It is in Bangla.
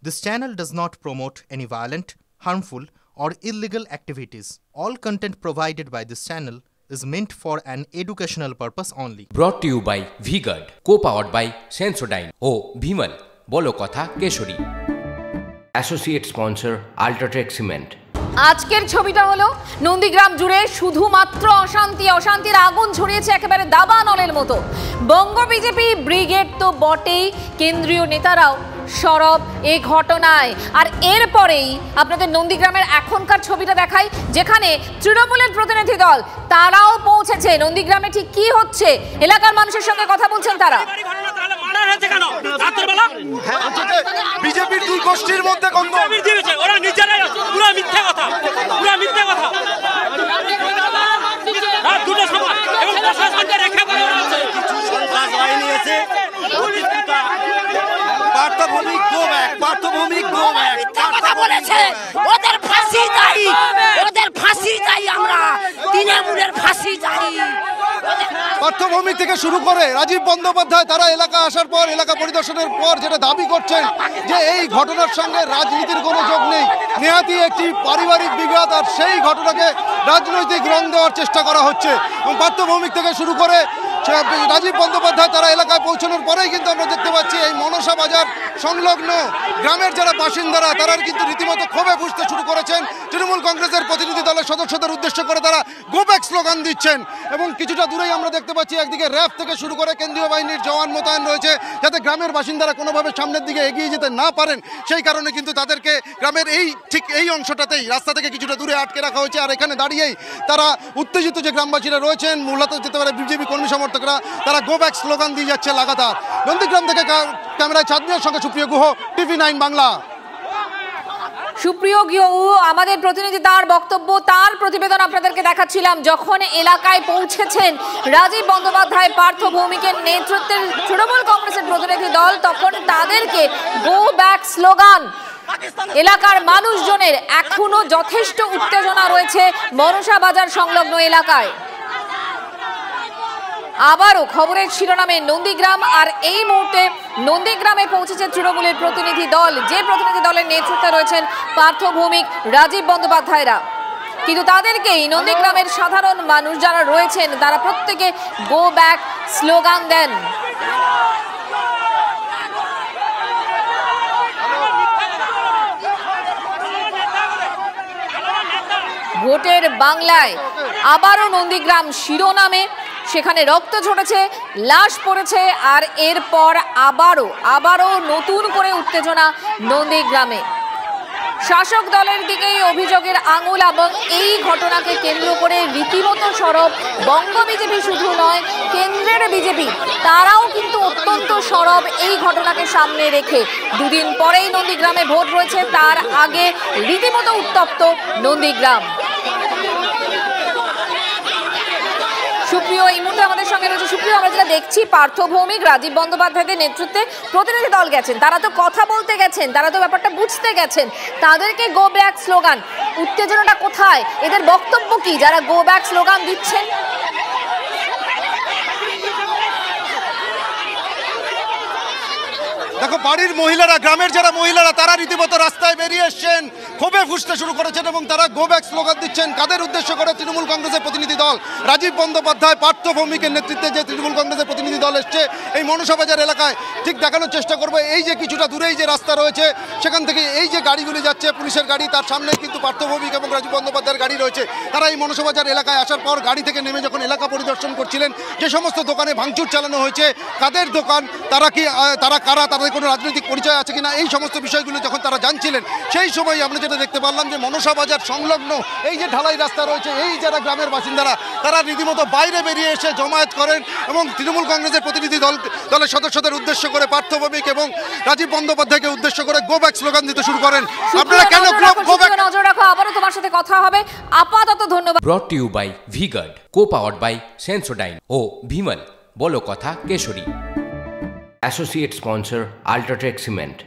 This channel does not promote any violent, harmful, or illegal activities. All content provided by this channel is meant for an educational purpose only. Brought to you by V-Guard, co-powered by Sensodyne O Bhimal, বলো কথা Keshari. Associate sponsor Ultratech Cement। আজকের ছবিটা হলো নন্দীগ্রাম জুড়ে শুধুমাত্র অশান্তির আগুন ছড়িয়েছে একেবারে দাবানলের মতো। বঙ্গ বিজেপি ব্রিগেড তো বটেই, কেন্দ্রীয় নেতারাও সরব এই ঘটনায়। আর এরপরেই আপনাদের নন্দীগ্রামের এখনকার ছবিটা দেখাই, যেখানে তৃণমূলের প্রতিনিধি দল তারাও পৌঁছেছে। নন্দীগ্রামে ঠিক কি হচ্ছে এলাকার মানুষের সঙ্গে কথা বলছেন তারা। বিজেপির দুই গোষ্ঠীর মধ্যে ওরা নিজেরাই পুরো মিথ্যা কথা, পুরো মিথ্যা কথা। দুটো সমাজ এবং প্রশাসনকে রেখে বলা হচ্ছে কিছু সন্ত্রাস বাহিনী এসে পার্থভূমিক গো ব্যাক, পার্থভূমিক গো ব্যাক কথা বলেছে। ওদের ফাঁসি চাই, ওদের ফাঁসি চাই, আমরা তৃণমূলের ফাঁসি চাই। পার্থভূমি থেকে শুরু করে রাজীব বন্দ্যোপাধ্যায় তারা এলাকা আসার পর, এলাকা পরিদর্শনের পর যেটা দাবি করছেন যে এই ঘটনার সঙ্গে রাজনীতির কোনো যোগ নেই, নেহাতি একটি পারিবারিক বিবাদ, আর সেই ঘটনাকে রাজনৈতিক রং দেওয়ার চেষ্টা করা হচ্ছে। এবং পার্থভূমি থেকে শুরু করে রাজীব বন্দ্যোপাধ্যায় তারা এলাকায় পৌঁছানোর পরেই কিন্তু আমরা দেখতে পাচ্ছি এই মনসা বাজার সংলগ্ন গ্রামের যারা বাসিন্দারা তারা কিন্তু রীতিমতো ক্ষোভে ফুঁসতে শুরু করেছেন। তৃণমূল কংগ্রেসের প্রতিনিধি দলের সদস্যদের উদ্দেশ্য করে তারা গো ব্যাক স্লোগান দিচ্ছেন। এবং কিছুটা দূরেই আমরা দেখতে পাচ্ছি একদিকে র্যাব থেকে শুরু করে কেন্দ্রীয় বাহিনীর জওয়ান মোতায়েন রয়েছে, যাতে গ্রামের বাসিন্দারা কোনোভাবে সামনের দিকে এগিয়ে যেতে না পারেন। সেই কারণে কিন্তু তাদেরকে গ্রামের ঠিক এই অংশটাতেই রাস্তা থেকে কিছুটা দূরে আটকে রাখা হয়েছে। আর এখানে দাঁড়িয়েই তারা উত্তেজিত যে গ্রামবাসীরা রয়েছেন, মূলত যেতে পারে বিজেপি কর্মী সমর্থকরা, তারা গো ব্যাক স্লোগান দিয়ে যাচ্ছে লাগাতার। নন্দীগ্রাম থেকে ক্যামেরায় চাঁদনিয়ার সঙ্গে সুপ্রিয় গুহ, TV9 বাংলা। সুপ্রিয় গুহ, আমাদের প্রতিনিধি তার বক্তব্য, তার প্রতিবেদন আপনাদেরকে দেখাচ্ছিলাম। যখন এলাকায় পৌঁছেছেন রাজীব বন্দ্যোপাধ্যায় পার্থভৌমিকের নেতৃত্বের তৃণমূল কংগ্রেসের প্রতিনিধি দল, তখন তাদেরকে গো ব্যাক স্লোগান। এলাকার মানুষজনের এখনো যথেষ্ট উত্তেজনা রয়েছে মনসা বাজার সংলগ্ন এলাকায়। আবারও খবরের শিরোনামে নন্দীগ্রাম, আর এই মুহূর্তে নন্দীগ্রামে পৌঁছেছে তৃণমূলের প্রতিনিধি দল, যে প্রতিনিধি দলের নেতৃত্বে রয়েছেন পার্থভৌমিক, রাজীব বন্দ্যোপাধ্যায়রা। কিন্তু তাদেরকেই নন্দীগ্রামের সাধারণ মানুষ যারা রয়েছেন তারা প্রত্যেকে গো ব্যাক স্লোগান দেন। ভোটের বাংলায় আবারও নন্দীগ্রাম শিরোনামে, সেখানে রক্ত ঝরেছে, লাশ পড়েছে, আর এরপর আবারও নতুন করে উত্তেজনা নন্দীগ্রামে। শাসক দলের দিকেই অভিযোগের আঙুল, এবং এই ঘটনাকে কেন্দ্র করে রীতিমতো সরব বঙ্গ বিজেপি শুধু নয়, কেন্দ্রের বিজেপি তারাও কিন্তু অত্যন্ত সরব এই ঘটনাকে সামনে রেখে। দুদিন পরেই নন্দীগ্রামে ভোট রয়েছে, তার আগে রীতিমতো উত্তপ্ত নন্দীগ্রাম। সুপ্রিয় এই মুহূর্তে আমাদের সঙ্গে রয়েছে। সুপ্রিয়, আমরা যেটা দেখছি পার্থভৌমিক, রাজীব বন্দ্যোপাধ্যায়ের নেতৃত্বে প্রতিনিধি দল গেছেন, তারা তো কথা বলতে গেছেন, তারা তো ব্যাপারটা বুঝতে গেছেন, তাদেরকে গো ব্যাক স্লোগান। উত্তেজনাটা কোথায়, এদের বক্তব্য কি যারা গো ব্যাক স্লোগান দিচ্ছেন? দেখো, বাড়ির মহিলারা, গ্রামের যারা মহিলারা তারা রীতিমতো রাস্তায় বেরিয়ে এসছেন, ক্ষোভে ফুঁসতে শুরু করেছেন এবং তারা গো ব্যাক স্লোগান দিচ্ছেন। কাদের উদ্দেশ্য করে? তৃণমূল কংগ্রেসের প্রতিনিধি দল রাজীব বন্দ্যোপাধ্যায় পার্থভৌমিকের নেতৃত্বে যে তৃণমূল কংগ্রেসের প্রতিনিধি দল এসছে এই মনসা বাজার এলাকায়। ঠিক দেখানোর চেষ্টা করবে, এই যে কিছুটা দূরেই যে রাস্তা রয়েছে সেখান থেকে এই যে গাড়িগুলি যাচ্ছে, পুলিশের গাড়ি, তার সামনে কিন্তু পার্থভৌমিক এবং রাজীব বন্দ্যোপাধ্যায়ের গাড়ি রয়েছে। তারা এই মনসা বাজার এলাকায় আসার পর গাড়ি থেকে নেমে যখন এলাকা পরিদর্শন করছিলেন, যে সমস্ত দোকানে ভাঙচুর চালানো হয়েছে, কাদের দোকান, তারা কারা, তাদের কোনো রাজনৈতিক পরিচয় আছে কিনা, এই সমস্ত বিষয়গুলো যখন তারা জানছিলেন, সেই সময় আমরা যেটা দেখতে পারলাম যে মনসা বাজার সংলগ্ন এই যে ঢালাই রাস্তা রয়েছে, এই যারা গ্রামের বাসিন্দারা তারা রীতিমতো বাইরে বেরিয়ে এসে জমায়েত করেন এবং তৃণমূল কংগ্রেসের প্রতিনিধি দলের সদস্যদের উদ্দেশ্য করে পার্থভৌমিক এবং রাজীব বন্দ্যোপাধ্যায়কে উদ্দেশ্য করে গো ব্যাক স্লোগান দিতে শুরু করেন। আপনারা কেন গো ব্যাক? নজর রাখো, আবারও তোমার সাথে কথা হবে। আপাতত ধন্যবাদ। Brought to you by V-Guard, co-powered by Sensodyne O Bhimal, বলো কথা Keshari. Associate sponsor Ultratech Cement।